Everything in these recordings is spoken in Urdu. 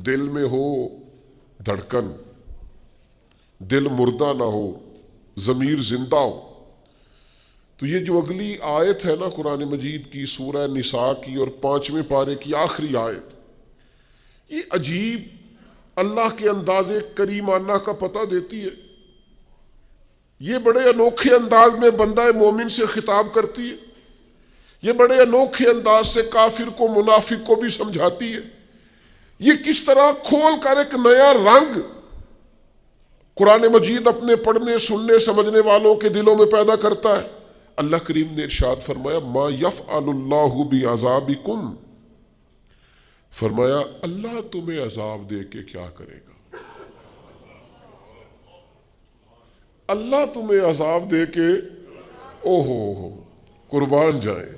دل میں ہو دھڑکن، دل مردہ نہ ہو، ضمیر زندہ ہو۔ تو یہ جو اگلی آیت ہے نا قرآن مجید کی، سورہ نساء کی اور 5ویں پارے کی آخری آیت، یہ عجیب اللہ کے انداز کریمانہ کا پتہ دیتی ہے۔ یہ بڑے انوکھے انداز میں بندہ مومن سے خطاب کرتی ہے، یہ بڑے انوکھے انداز سے کافر کو، منافق کو بھی سمجھاتی ہے۔ یہ کس طرح کھول کر ایک نیا رنگ قرآن مجید اپنے پڑھنے، سننے، سمجھنے والوں کے دلوں میں پیدا کرتا ہے۔ اللہ کریم نے ارشاد فرمایا ما یفعل اللہ بعذابکم، فرمایا اللہ تمہیں عذاب دے کے کیا کرے گا، اللہ تمہیں عذاب دے کے، او ہو قربان جائیں،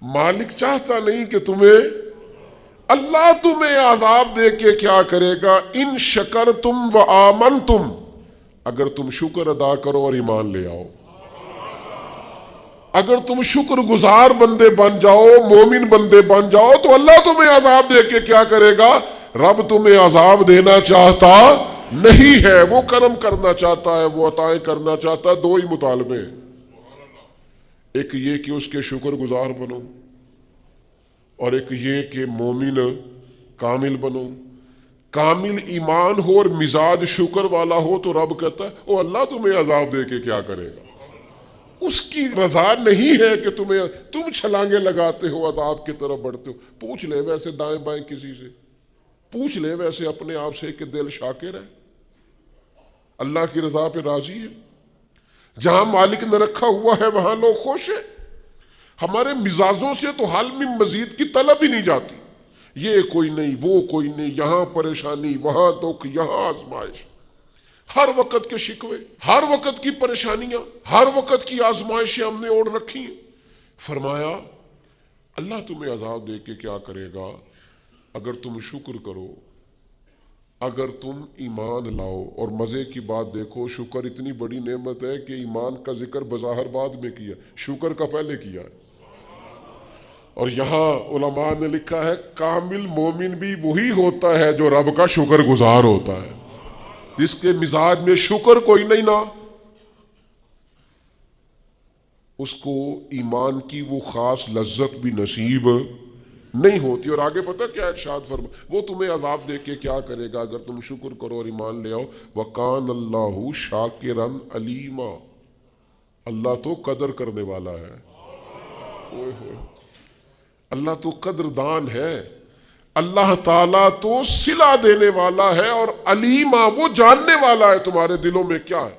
مالک چاہتا نہیں کہ اللہ تمہیں عذاب دے کے کیا کرے گا، ان شکرتم و آمنتم، اگر تم شکر ادا کرو اور ایمان لے آؤ، اگر تم شکر گزار بندے بن جاؤ، مومن بندے بن جاؤ، تو اللہ تمہیں عذاب دے کے کیا کرے گا، رب تمہیں عذاب دینا چاہتا نہیں ہے، وہ کرم کرنا چاہتا ہے، وہ عطائیں کرنا چاہتا ہے۔ دو ہی مطالبے ہیں، ایک یہ کہ اس کے شکر گزار بنو، اور ایک یہ کہ مومن کامل بنو۔ کامل ایمان ہو اور مزاج شکر والا ہو تو رب کہتا ہے او اللہ تمہیں عذاب دے کے کیا کرے گا۔ اس کی رضا نہیں ہے کہ تم چھلانگے لگاتے ہو، عذاب کی طرف بڑھتے ہو۔ پوچھ لے ویسے دائیں بائیں کسی سے، پوچھ لے ویسے اپنے آپ سے کہ دل شاکر ہے، اللہ کی رضا پہ راضی ہے۔ جہاں مالک نے رکھا ہوا ہے وہاں لوگ خوش ہیں۔ ہمارے مزاجوں سے تو حال میں مزید کی طلب ہی نہیں جاتی، یہ کوئی نہیں، وہ کوئی نہیں، یہاں پریشانی، وہاں دکھ، یہاں آزمائش، ہر وقت کے شکوے، ہر وقت کی پریشانیاں، ہر وقت کی آزمائشیں ہم نے اوڑھ رکھی ہیں۔ فرمایا اللہ تمہیں عذاب دے کے کیا کرے گا اگر تم شکر کرو، اگر تم ایمان لاؤ۔ اور مزے کی بات دیکھو، شکر اتنی بڑی نعمت ہے کہ ایمان کا ذکر بظاہر بعد میں کیا، شکر کا پہلے کیا ہے۔ اور یہاں علماء نے لکھا ہے کامل مومن بھی وہی ہوتا ہے جو رب کا شکر گزار ہوتا ہے، جس کے مزاج میں شکر کوئی نہیں نا، اس کو ایمان کی وہ خاص لذت بھی نصیب نہیں ہوتی۔ اور آگے پتہ کیا ارشاد فرما، وہ تمہیں عذاب دے کے کیا کرے گا اگر تم شکر کرو اور ایمان لے آؤ۔ وَقَانَ اللَّهُ شَاكِرًا عَلِيمًا، اللہ تو قدر کرنے والا ہے، اللہ تو قدردان ہے، اللہ تعالیٰ تو صلہ دینے والا ہے، اور علیمہ وہ جاننے والا ہے تمہارے دلوں میں کیا ہے۔